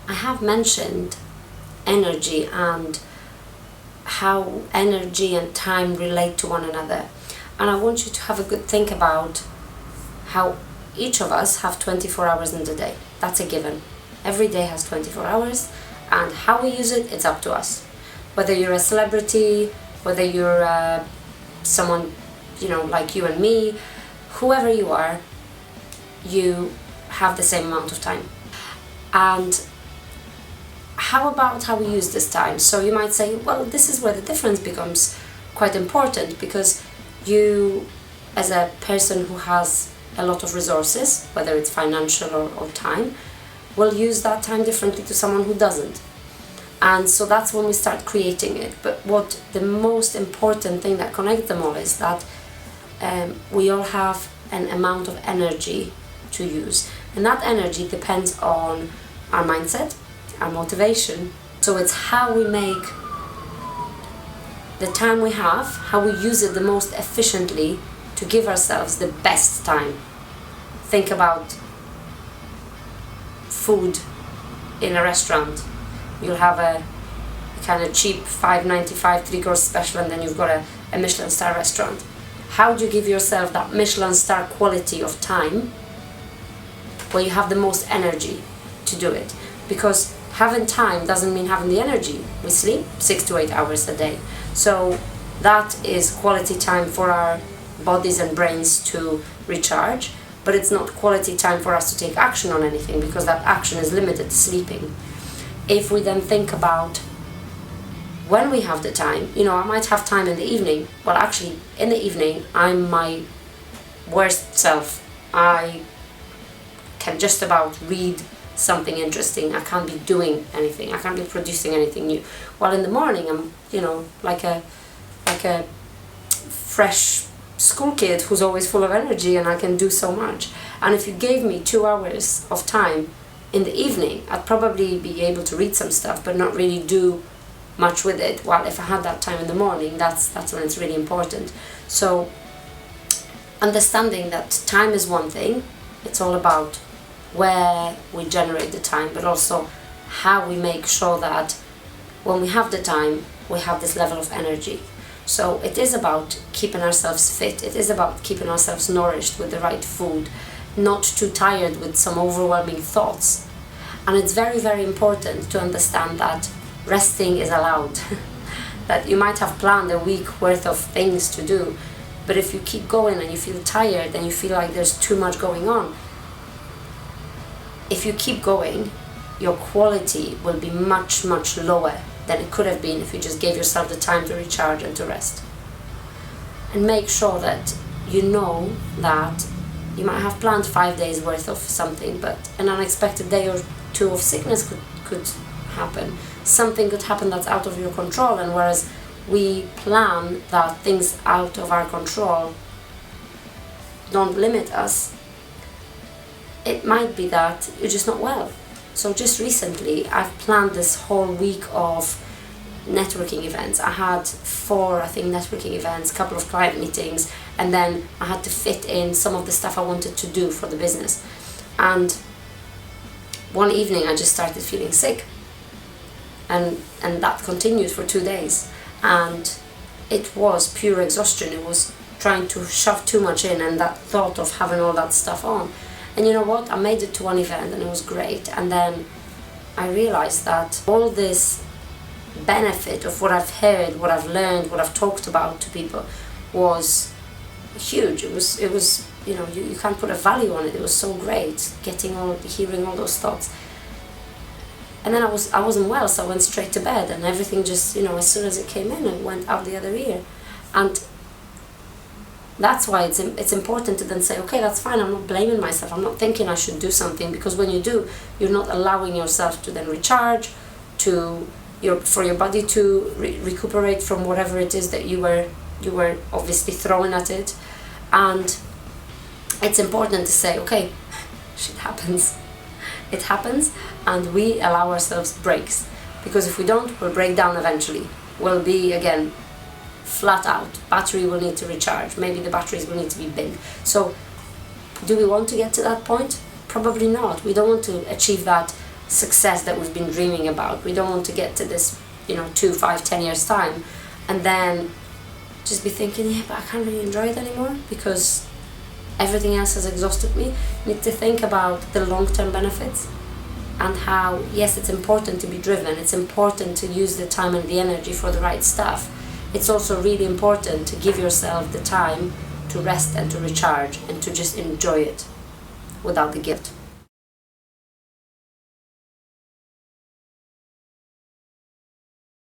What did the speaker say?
I have mentioned energy and how energy and time relate to one another. And I want you to have a good think about how each of us have 24 hours in the day. That's a given. Every day has 24 hours, and how we use it, it's up to us. Whether you're a celebrity, whether you're someone, like you and me, whoever you are, you have the same amount of time. And how about how we use this time? So you might say, well, this is where the difference becomes quite important, because you, as a person who has a lot of resources, whether it's financial or time, will use that time differently to someone who doesn't. And so that's when we start creating it. But what the most important thing that connects them all is that we all have an amount of energy to use. And that energy depends on our mindset, our motivation. So it's how we make the time we have, how we use it the most efficiently to give ourselves the best time. Think about food in a restaurant. You'll have a kind of cheap $5.95 3-course special, and then you've got a Michelin star restaurant. How do you give yourself that Michelin star quality of time where you have the most energy to do it? Because having time doesn't mean having the energy. We sleep 6 to 8 hours a day. So that is quality time for our bodies and brains to recharge, but it's not quality time for us to take action on anything, because that action is limited to sleeping. If we then think about when we have the time, I might have time in the evening. Well, actually, in the evening, I'm my worst self. I can just about read something interesting. I can't be doing anything. I can't be producing anything new. While in the morning, I'm, like a fresh school kid who's always full of energy, and I can do so much. And if you gave me 2 hours of time in the evening, I'd probably be able to read some stuff, but not really do much with it. While if I had that time in the morning, that's when it's really important. So understanding that time is one thing, it's all about where we generate the time, but also how we make sure that when we have the time, we have this level of energy. So it is about keeping ourselves fit, it is about keeping ourselves nourished with the right food, not too tired with some overwhelming thoughts. And it's very, very important to understand that resting is allowed. That you might have planned a week worth of things to do, but if you keep going and you feel tired and you feel like there's too much going on, if you keep going, your quality will be much, much lower than it could have been if you just gave yourself the time to recharge and to rest. And make sure that you know that you might have planned 5 days worth of something, but an unexpected day or two of sickness could happen. Something could happen that's out of your control, and whereas we plan that things out of our control don't limit us, it might be that you're just not well. So just recently, I've planned this whole week of networking events. I had 4, networking events, a couple of client meetings, and then I had to fit in some of the stuff I wanted to do for the business. And one evening, I just started feeling sick. And that continued for 2 days. And it was pure exhaustion. It was trying to shove too much in, and that thought of having all that stuff on. And you know what? I made it to one event and it was great. And then I realized that all this benefit of what I've heard, what I've learned, what I've talked about to people was huge. It was you can't put a value on it. It was so great hearing all those thoughts. And then I wasn't well, so I went straight to bed, and everything just, as soon as it came in, it went out the other ear. And that's why it's important to then say, okay, that's fine, I'm not blaming myself, I'm not thinking I should do something, because when you do, you're not allowing yourself to then recharge, for your body to recuperate from whatever it is that you were obviously throwing at it. And it's important to say, okay, shit happens. It happens, and we allow ourselves breaks, because if we don't, we'll break down eventually. We'll be, again, flat out. Battery will need to recharge. Maybe the batteries will need to be big. So do we want to get to that point? Probably not. We don't want to achieve that success that we've been dreaming about. We don't want to get to this, 2, 5, 10 years time and then just be thinking, yeah, but I can't really enjoy it anymore because everything else has exhausted me. You need to think about the long-term benefits and how, yes, it's important to be driven, it's important to use the time and the energy for the right stuff. It's also really important to give yourself the time to rest and to recharge and to just enjoy it without the guilt.